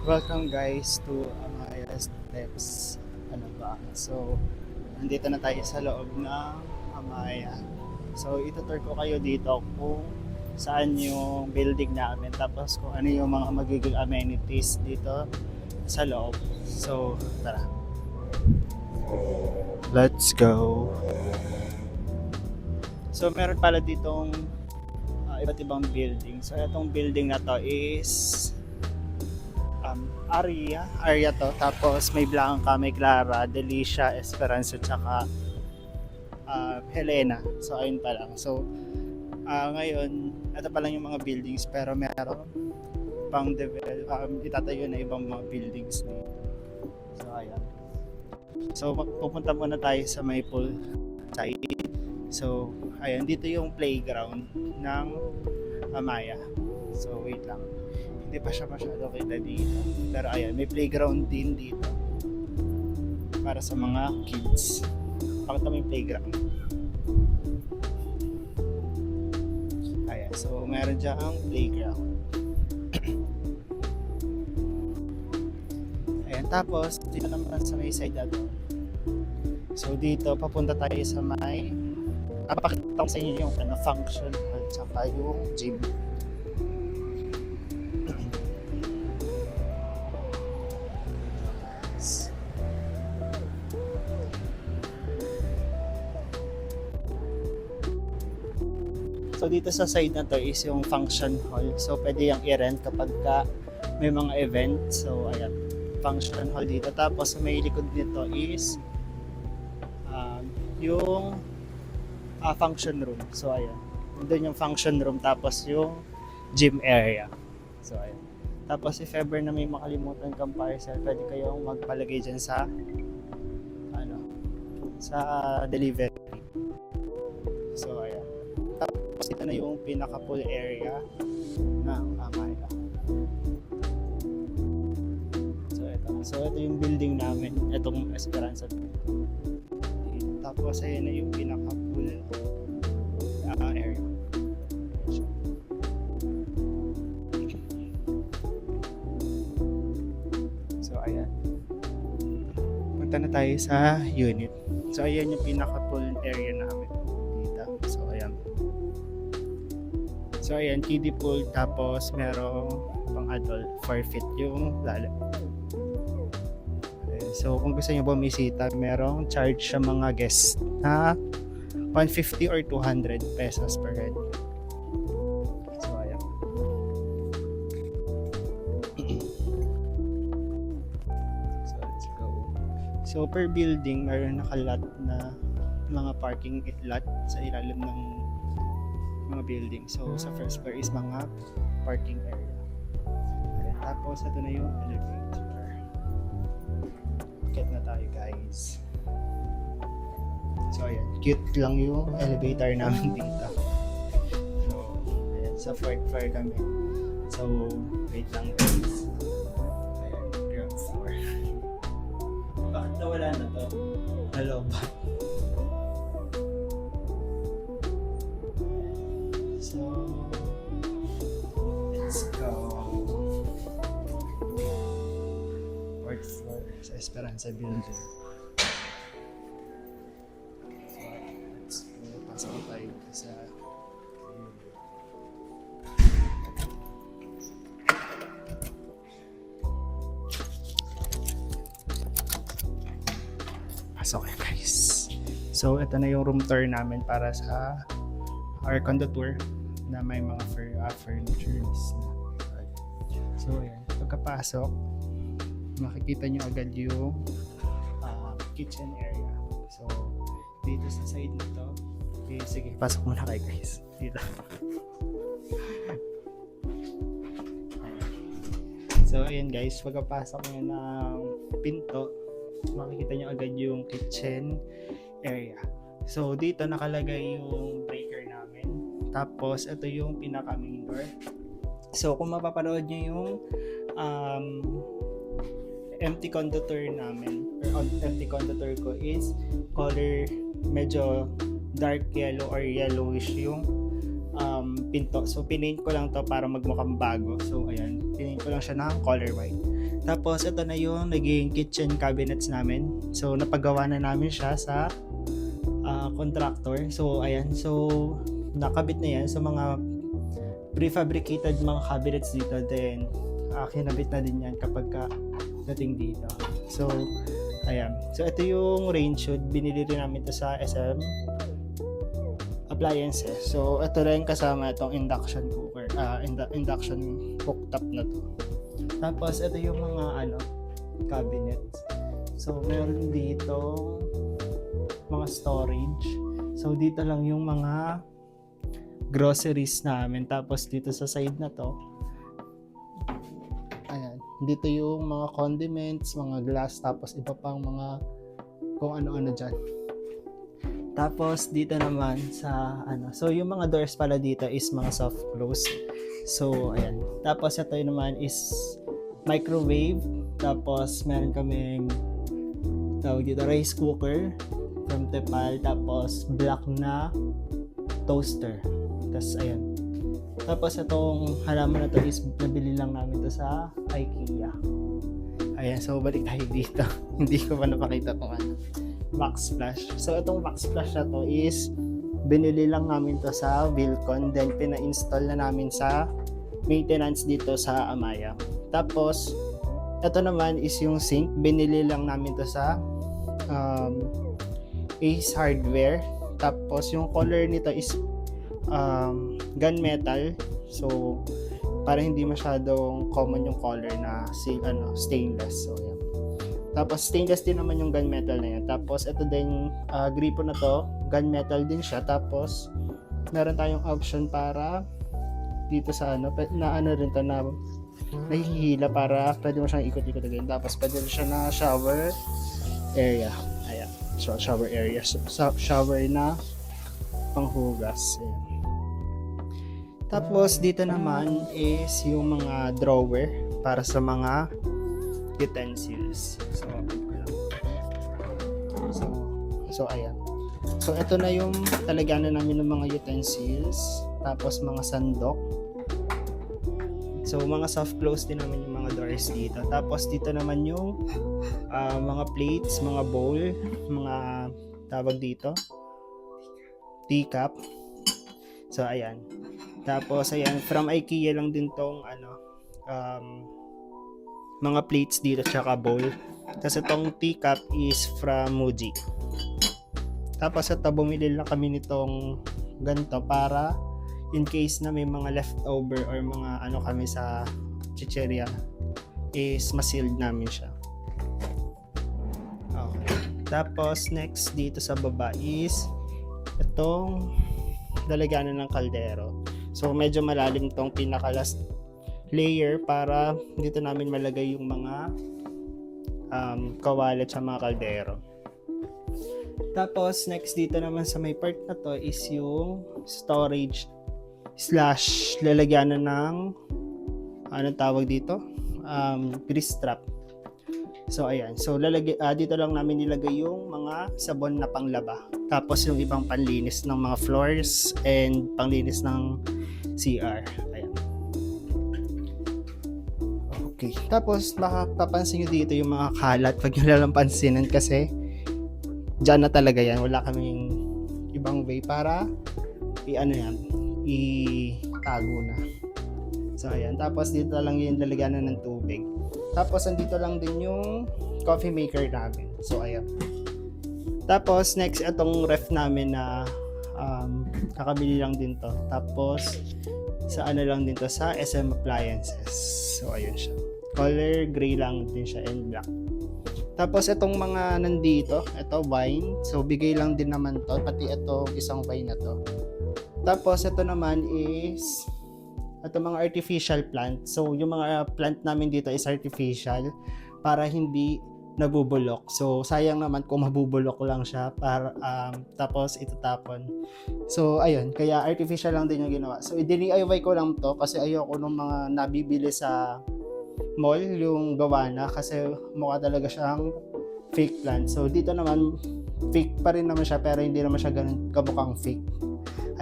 Welcome guys to Amaya Steps. Ano ba? So, nandito na tayo sa loob ng Amaya. So, itutur ko kayo dito kung saan yung building namin tapos kung ano yung mga magiging amenities dito sa loob. So, tara. Let's go. So, meron pala ditong iba't ibang building. So, itong building na to is area to. Tapos may Blanca, may Clara, Delicia, Esperanza, tsaka Helena. So ayun pa lang. So ngayon, ito pa lang yung mga buildings pero meron pang itatayo na ibang mga buildings dito. So ayan. So pupunta muna tayo sa Maple side. So ayan, dito yung playground ng Amaya. So wait lang. Hindi pa siya masyado kita dito. Pero ayan, may playground din dito para sa mga kids. Pakita mo yung playground. Ayan, so meron dyan ang playground. Ayan, tapos dito naman sa may side na to. So dito, papunta tayo sa may papakita ko sa inyo yung function at saka yung gym. So dito sa side na to is yung function hall. So pwede yung i-rent kapag may mga event. So ayan, function hall dito. Tapos may likod nito is yung function room. So ayan, doon yung function room tapos yung gym area. So ayan. Tapos if ever na may makalimutan kang parcel, pwede kayong magpalagay dyan sa sa delivery. So ayan. Tapos ito na yung pinaka pool area ng Amaya. So ito yung building namin, itong Esperanza. Tapos ayan na yung pinaka pool area. So ayan. Punta na tayo sa unit. So ayan yung pinaka pool area namin dito. So ayan. So ayan, kiddie pool, tapos merong pang adult 4 feet yung lalim. Okay, so kung gusto niyo bumisita, merong charge sa mga guests na 150 or 200 pesos per head. So ayan. So let's go. So per building, mayroon nakalat na mga parking lot sa ilalim ng mga building. So sa first floor is mga parking area. Ayan, tapos ito na yung elevator. Get na tayo guys. So ayan, cute lang yung elevator namin dito. So ayan, sa fourth floor kami. So wait lang guys. Ayan, ground floor. Bakit nawala na to? Hello ba? So, let's go. Fourth floor sa Esperanza Building. So, let's go. Pasok tayo sa pasok kayo guys. So, ito na yung room tour namin para sa our condo tour na may mga furnitures na. So ayan, pagkapasok makikita nyo agad yung kitchen area. So dito sa side nito, okay, sige, pasok muna kayo guys dito. So ayan guys, pagkapasok nyo ng pinto, makikita nyo agad yung kitchen area. So dito nakalagay yung breaker namin. Tapos ito yung pinaka main door. So kung mapapanood nyo yung empty condo tour namin, or empty condo tour ko is color medyo dark yellow or yellowish yung pinto. So pinaint ko lang to para magmukhang bago. So ayan, pinaint ko lang siya ng color white. Tapos ito na yung naging kitchen cabinets namin. So napagawa na namin siya sa contractor. So ayan, so nakabit na yan sa mga prefabricated mga cabinets dito. Then kinabit na din yan kapag dating dito. So ayan, so ito yung range hood. Binili rin namin ito sa SM Appliances. So ito rin kasama itong induction cooker, induction cooktop na to. Tapos ito yung mga cabinets. So meron dito mga storage. So dito lang yung mga groceries namin. Tapos dito sa side na to, ayan, dito yung mga condiments, mga glass, tapos iba pang mga kung ano-ano dyan. Tapos dito naman sa so yung mga doors pala dito is mga soft close. So ayan. Tapos ito naman is microwave. Tapos meron kaming tawag dito rice cooker from Tepal. Tapos black na toaster. Tapos ayan. Tapos itong halaman na to is nabili lang namin to sa IKEA. Ayan, so balik tayo dito. Hindi ko pa napakita itong backsplash. So itong backsplash na to is binili lang namin to sa Vilcon, then pina-install na namin sa maintenance dito sa Amaya. Tapos ito naman is yung sink, binili lang namin to sa Ace Hardware. Tapos yung color nito is gunmetal. So para hindi masyadong common yung color na stainless. So yan. Tapos stainless din naman yung gunmetal na yan. Tapos ito din gripo na to, gunmetal din siya. Tapos meron tayong option para dito sa na rin to na nahihila para pwede mo siyang ikot-ikot again. Tapos pwede rin siya na shower area. Ayan. So shower area. So, shower na panghugas. Ayan. Tapos dito naman is yung mga drawer para sa mga utensils. So ayan. So ito na yung talaganan namin ng mga utensils, tapos mga sandok. So mga soft close din naman yung mga doors dito. Tapos dito naman yung mga plates, mga bowl, mga tawag dito, teacup. So ayan. Tapos ayan, from IKEA lang din tong mga plates dito tsaka bowl. Tapos itong teacup is from Muji. Tapos ito, bumili lang kami nitong ganito para in case na may mga leftover or mga kami sa chicheria is ma-sealed namin siya. Okay. Tapos next dito sa baba is itong lalagyanan ng kaldero. So medyo malalim tong pinaka last layer para dito namin malagay yung mga kawalit sa mga kaldero. Tapos next dito naman sa may part na to is yung storage / lalagyanan ng anong tawag dito? Grease trap. So ayan. So dito lang namin nilagay yung mga sabon na panglaba. Tapos yung ibang panlinis ng mga floors and panglinis ng CR. Ayan. Okay. Tapos mapapansin nyo dito yung mga kalat. Pag nyo lang pansinin kasi dyan na talaga yan. Wala kaming ibang way para itago na. So ayan. Tapos dito lang yung lalagyanan ng tubig. Tapos andito lang din yung coffee maker namin. So ayan. Tapos next itong ref namin na kakabili lang din to. Tapos sa lang din to sa SM Appliances. So ayun siya. Color gray lang din siya and black. Tapos itong mga nandito, ito wine. So bigay lang din naman to, pati ito isang wine na to. Tapos ito naman is ito mga artificial plant. So yung mga plant namin dito is artificial para hindi nabubulok. So sayang naman kung mabubulok lang siya para tapos itatapon. So ayun, kaya artificial lang din yung ginawa. So i-DIY ko lang to kasi ayoko nung mga nabibili sa mall yung gawa na kasi mukha talaga siyang fake plant. So dito naman fake pa rin naman siya pero hindi naman siya ganun kamukhang fake.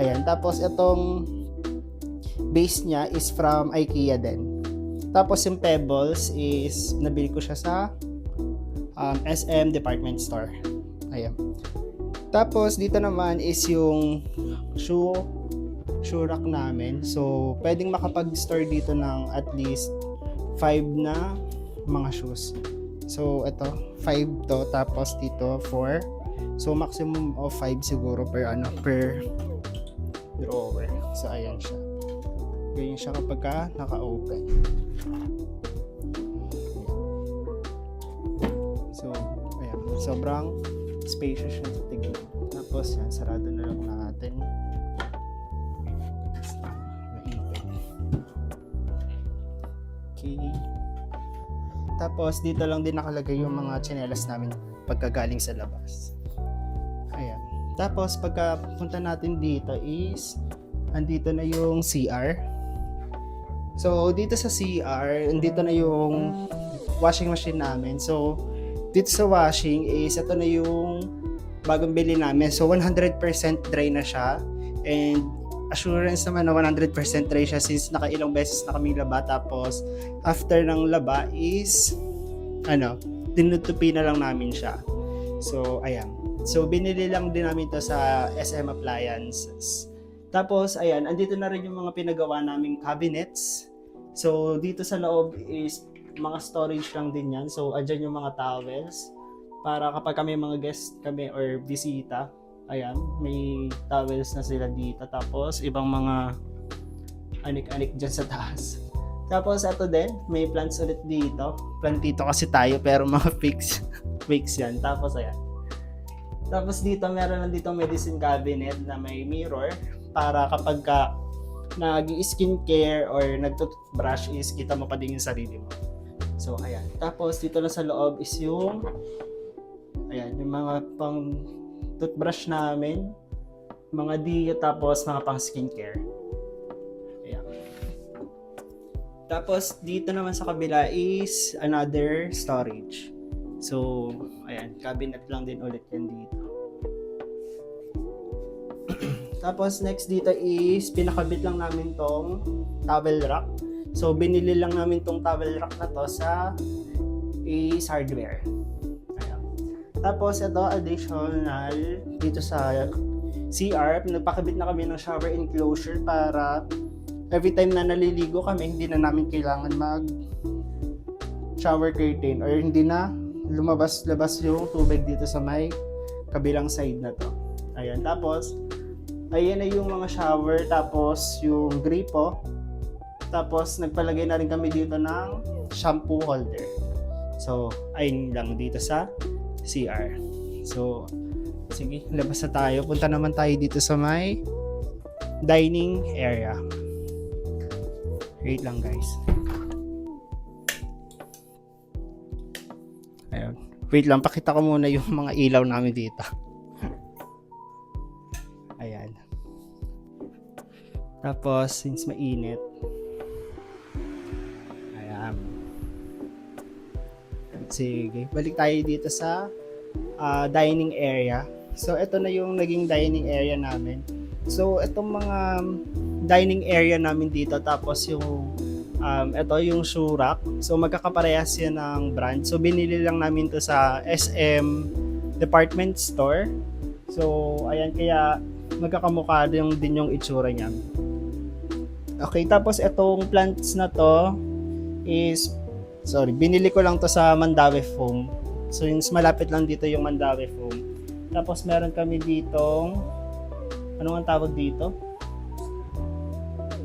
Ayan, tapos itong base niya is from IKEA din. Tapos yung pebbles is nabili ko siya sa SM department store. Ayan. Tapos dito naman is yung shoe rack namin. So pwedeng makapag-store dito ng at least 5 na mga shoes. So ito 5 to, tapos dito 4. So maximum of 5 siguro per drawer. So ayan siya. Ganyan siya kapag naka-open. So ayan, sobrang spacious siya sa tignan. Tapos yan, sarado na lang natin. Okay. Tapos dito lang din nakalagay yung mga tsinelas namin pagkagaling sa labas. Ayan. Tapos pagka punta natin dito is andito na yung CR. So dito sa CR, andito na yung washing machine namin. So dito sa washing is ito na yung bagong bili namin. So 100% dry na siya, and assurance naman na 100% dry siya since nakailang beses na kami laba. Tapos after ng laba is tinutupi na lang namin siya. So ayan. So binili lang din namin to sa SM Appliances. Tapos ayan, andito na rin yung mga pinagawa naming cabinets. So dito sa loob is mga storage lang din yan. So andyan yung mga towels para kapag kami mga guest kami or bisita, ayan, may towels na sila dito. Tapos ibang mga anik-anik dyan sa taas. Tapos ito din, may plants ulit dito. Plantito kasi tayo pero mga fix yan. Tapos ayan. Tapos dito meron lang dito medicine cabinet na may mirror para kapag nag-skincare or nag-toothbrush is kita mo pa din yung sarili mo. So ayan. Tapos dito lang sa loob is yung yung mga pang toothbrush namin, mga diyo, tapos mga pang skincare. Ayan. Tapos dito naman sa kabila is another storage. So ayan, cabinet lang din ulit yan dito. Tapos next dito is pinakabit lang namin tong towel rack. So binili lang namin tong towel rack na to sa Ace Hardware. Ayan. Tapos ito additional dito sa CR, nagpakabit na kami ng shower enclosure para every time na naliligo kami, hindi na namin kailangan mag shower curtain or hindi na lumabas-labas yung tubig dito sa may kabilang side na to. Ayan. Tapos ayan na yung mga shower, tapos yung gripo. Tapos nagpalagay na rin kami dito ng shampoo holder. So ayun lang dito sa CR. So sige, labas na tayo. Punta naman tayo dito sa may dining area. Wait lang guys. Ayun. Wait lang, pakita ko muna yung mga ilaw namin dito. Ayan. Tapos, since mainit, ayan. Sige, balik tayo dito sa dining area. So, ito na yung naging dining area namin. So, itong mga dining area namin dito, tapos yung ito yung shoe rack. So, magkakaparehas yan ng brand. So, binili lang namin to sa SM department store. So, ayan, kaya magkakamukha din yung itsura niya. Okay, tapos itong plants na to is, binili ko lang to sa Mandawi Foam. So, yung malapit lang dito yung Mandawi Foam. Tapos, meron kami ditong, ano ang tawag dito?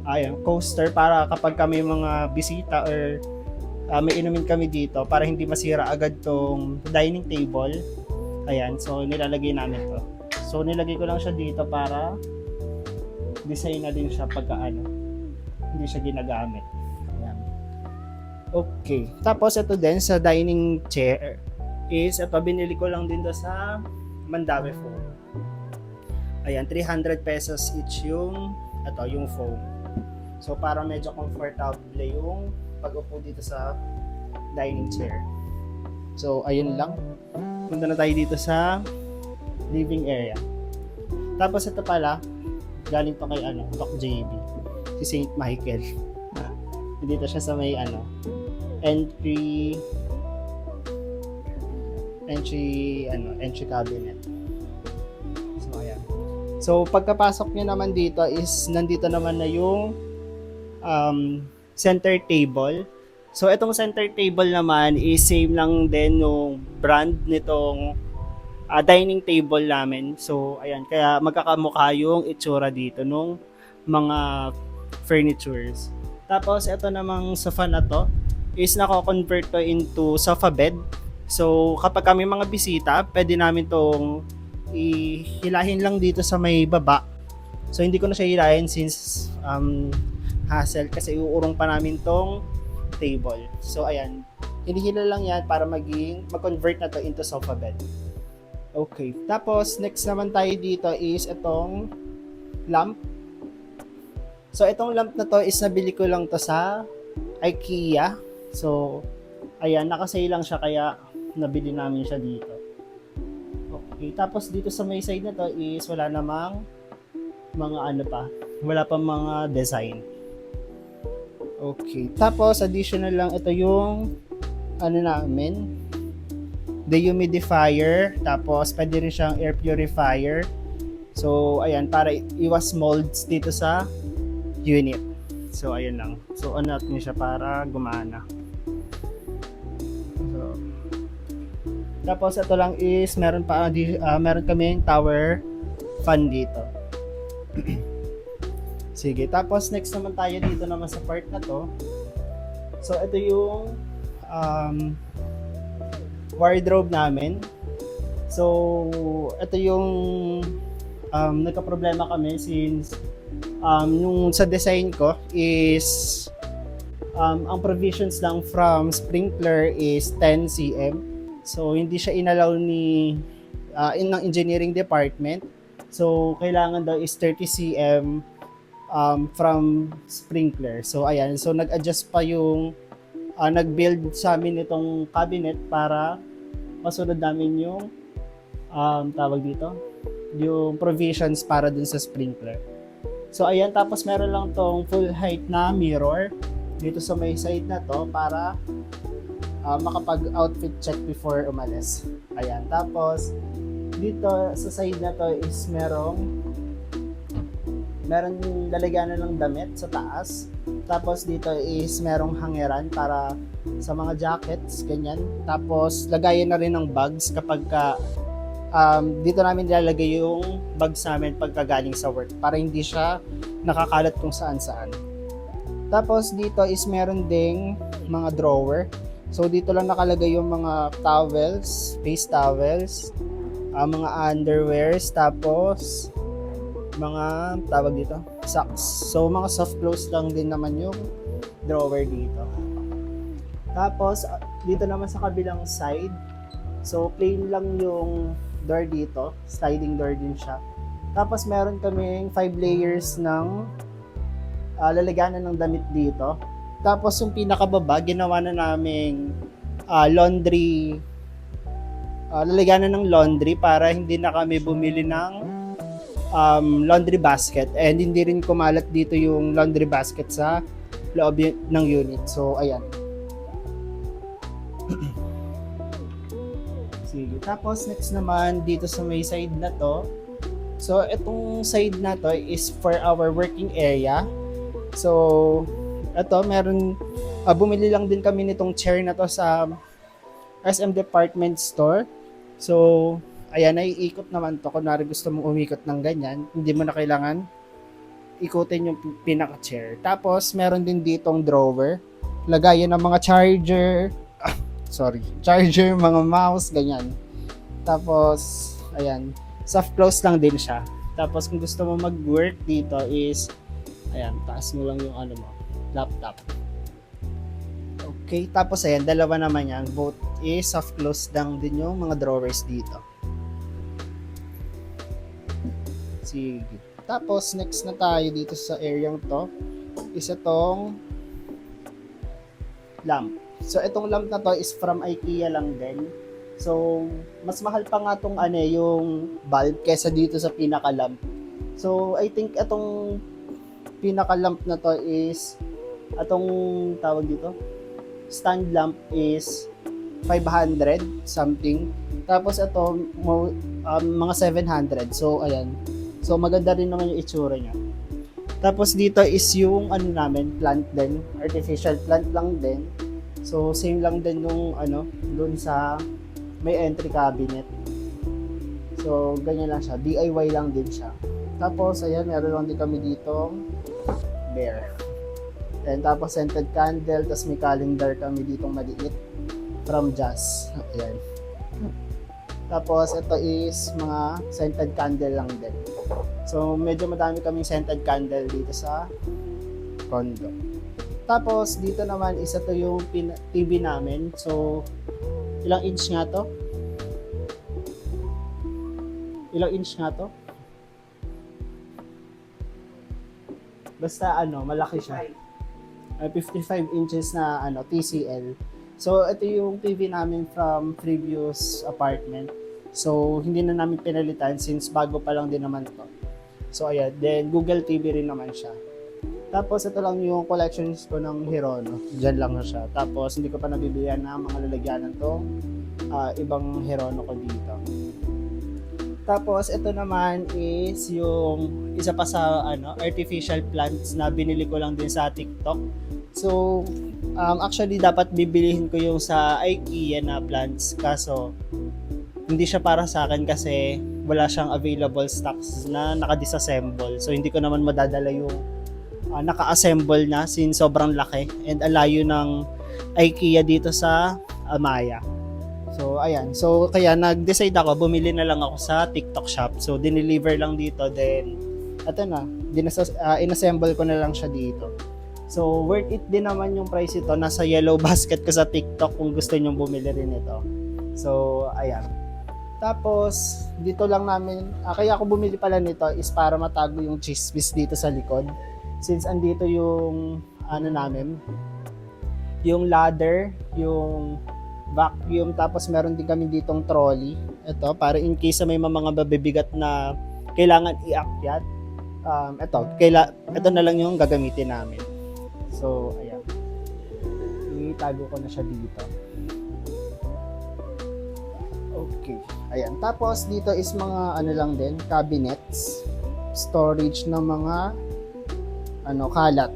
Ayan, coaster para kapag kami mga bisita or may inumin kami dito para hindi masira agad tong dining table. Ayan, so nilalagay namin to. So, nilagay ko lang siya dito para design na din siya pagka hindi siya ginagamit. Ayan. Okay. Tapos, ito din sa dining chair is, ito binili ko lang din do sa Mandawi Foam. Ayan, 300 pesos each yung foam. So, para medyo comfortable yung pag-upo dito sa dining chair. So, ayun lang. Punta na tayo dito sa living area. Tapos ito pala, galing pa kay Doc JB, si St. Michael. Dito siya sa may entry entry cabinet. So ayan. So pagkapasok niyo naman dito is nandito naman na yung center table. So itong center table naman is same lang din yung brand nitong dining table namin. So ayan, kaya magkakamukha yung itsura dito nung mga furnitures. Tapos ito namang sofa na to is nako-convert to into sofa bed. So kapag kami mga bisita, pwede namin tong ihilahin lang dito sa may baba. So hindi ko na siya hilahin since hassle kasi uurong pa namin tong table. So ayan, hinihila lang yan para mag-convert na to into sofa bed. Okay, tapos next naman tayo dito is itong lamp. So itong lamp na to is nabili ko lang to sa IKEA. So ayan, nakasale lang siya kaya nabili namin siya dito. Okay, tapos dito sa may side na to is wala namang mga wala pa mga design. Okay, tapos additional lang ito yung namin, dehumidifier, tapos pwede rin siyang air purifier. So ayan, para iwas molds dito sa unit. So ayan lang. So on natin siya para gumana. So tapos ito lang is meron kaming tower fan dito. Sige, tapos next naman tayo dito naman sa part na to. So ito yung wardrobe namin. So ito yung nagka-problema kami since yung sa design ko is ang provisions lang from sprinkler is 10 cm. So hindi siya inalaw ng engineering department. So kailangan daw is 30 cm from sprinkler. So ayan, so nag-adjust pa yung nag-build sa amin itong cabinet para masunod namin yung tawag dito, yung provisions para dun sa sprinkler. So ayan, tapos meron lang tong full height na mirror dito sa may side na to para makapag-outfit check before umalis. Ayan, tapos dito sa side na to is meron lalagyanan ng damit sa taas. Tapos dito is merong hangeran para sa mga jackets, ganyan. Tapos lagayan na rin ng bags kapag dito namin nilalagay yung bags namin pagka galing sa work para hindi siya nakakalat kung saan saan. Tapos dito is meron ding mga drawer. So dito lang nakalagay yung mga towels, face towels, mga underwears, tapos mga tawag dito, socks. So mga soft clothes lang din naman yung drawer dito. Tapos dito naman sa kabilang side, so plain lang yung door dito, sliding door din siya. Tapos meron kaming 5 layers ng lalagyanan ng damit dito. Tapos yung pinakababa, ginawa na naming laundry, lalagyanan ng laundry para hindi na kami bumili ng laundry basket, and hindi rin kumalat dito yung laundry basket sa loob ng unit. So ayan. Sige, tapos next naman dito sa may side na to, so itong side na to is for our working area. So ito, bumili lang din kami nitong chair na to sa SM Department Store. So ayan, naiikot naman to. Kunwari gusto mong umikot ng ganyan, hindi mo na kailangan ikutin yung pinaka-chair. Tapos meron din ditong drawer, lagayan ng mga charger, mga mouse, ganyan. Tapos ayan, soft close lang din siya. Tapos kung gusto mo mag-work dito is ayan, taas mo lang yung laptop. Okay, tapos ayan, dalawa naman yan. Both is soft close lang din yung mga drawers dito. Sige. Tapos next na tayo dito sa area to is itong lamp. So itong lamp na to is from IKEA lang din. So mas mahal pa nga tong yung bulb kesa dito sa pinaka-lamp. So I think itong pinaka-lamp na to is atong tawag dito, stand lamp is 500 something. Tapos ito mga 700. So ayan. So maganda rin naman yung itsura niya. Tapos dito is yung ano namin, plant din, artificial plant lang din. So same lang din nung doon sa may entry cabinet. So ganyan lang siya, DIY lang din siya. Tapos ayan, meron lang din kami dito bear. And tapos scented candle, tapos may calendar kami ditong maliit from Jazz. Ayan. Tapos ito is mga scented candle lang din. So medyo madami kaming scented candle dito sa condo. Tapos dito naman isa to yung TV namin. So ilang inch nga to? Ilang inch nga to? Basta malaki siya. 55 inches na TCL. So ito yung TV namin from previous apartment. So hindi na namin pinalitan since bago pa lang din naman to. So ayan, then Google TV rin naman siya. Tapos ito lang yung collections ko ng Hirono. Diyan lang na siya. Tapos hindi ko pa nabibilihan ng mga lalagyanan tong ibang Hirono ko dito. Tapos ito naman is yung isa pa sa artificial plants na binili ko lang din sa TikTok. So actually dapat bibilihin ko yung sa IKEA na plants, kaso hindi siya para sa akin kasi wala siyang available stocks na naka-disassemble. So hindi ko naman madadala yung naka-assemble na since sobrang laki and alayo ng IKEA dito sa Amaya. So ayan, so kaya nag-decide ako, bumili na lang ako sa TikTok shop. So dineliver lang dito, then ito na, inassemble ko na lang siya dito. So worth it din naman yung price ito, nasa yellow basket ko sa TikTok kung gusto niyo bumili rin ito. So ayan. Tapos dito lang namin, kaya ako bumili pala nito is para matago yung chismis dito sa likod. Since andito yung namin, yung ladder, yung vacuum, tapos meron din kami ditong trolley. Ito, para in case may mga babibigat na kailangan iakyat. Ito na lang yung gagamitin namin. So, ayan. Itago ko na siya dito. Okay. Ayan. Tapos, dito is mga lang din, cabinets. Storage ng mga kalat.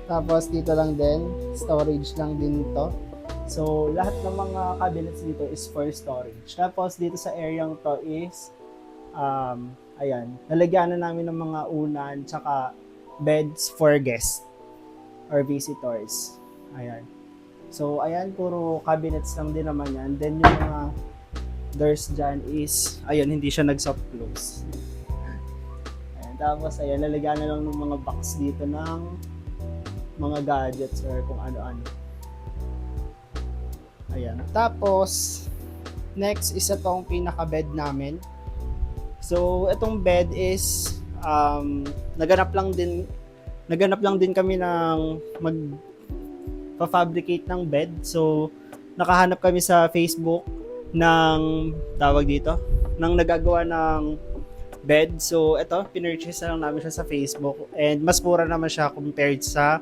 Tapos, dito lang din, storage lang din to. So, lahat ng mga cabinets dito is for storage. Tapos, dito sa area to is, ayan, nalagyan na namin ng mga unan, tsaka beds for guests or visitors. Ayan. So, ayan, puro cabinets lang din naman yan. Then, yung mga doors dyan is, ayan, hindi siya nag-soft close. Ayan, tapos, ayan, lalagyan na lang ng mga box dito ng mga gadgets or kung ano-ano. Ayan. Tapos, next is itong pinaka-bed namin. So, itong bed is naganap lang din kami ng magpa-fabricate ng bed. So, nakahanap kami sa Facebook ng ng nagagawa ng bed. So, ito, pinurchase na lang namin siya sa Facebook and mas mura naman siya compared sa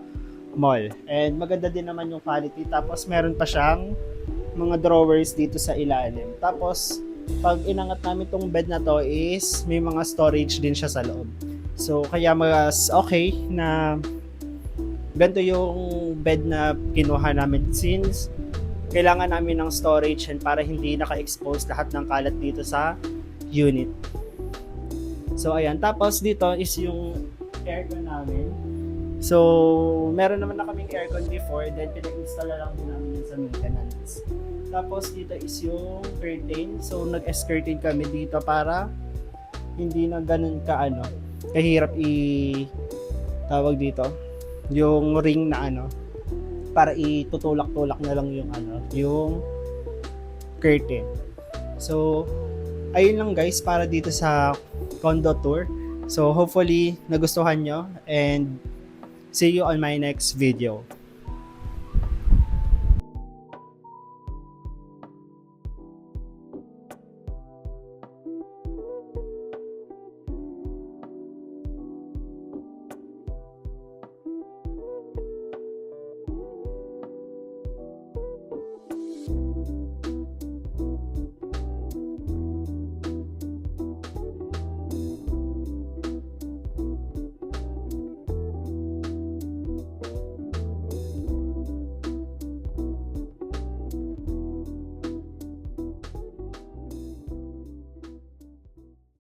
mall. And maganda din naman yung quality. Tapos, meron pa siyang mga drawers dito sa ilalim. Tapos, pag inangat namin tong bed na to is may mga storage din siya sa loob. So, kaya mas okay na ganito yung bed na kinuha namin since kailangan namin ng storage and para hindi naka-expose lahat ng kalat dito sa unit. So, ayan. Tapos, dito is yung aircon namin. So, meron naman na kaming aircon before, then pinag-install na lang din namin sa maintenance. Tapos, dito is yung curtain. So, nag-curtain kami dito para hindi na ganun kahirap tawag dito, yung ring na para itutulak-tulak na lang yung curtain. So, ayun lang guys para dito sa condo tour. So, hopefully, nagustuhan nyo and see you on my next video.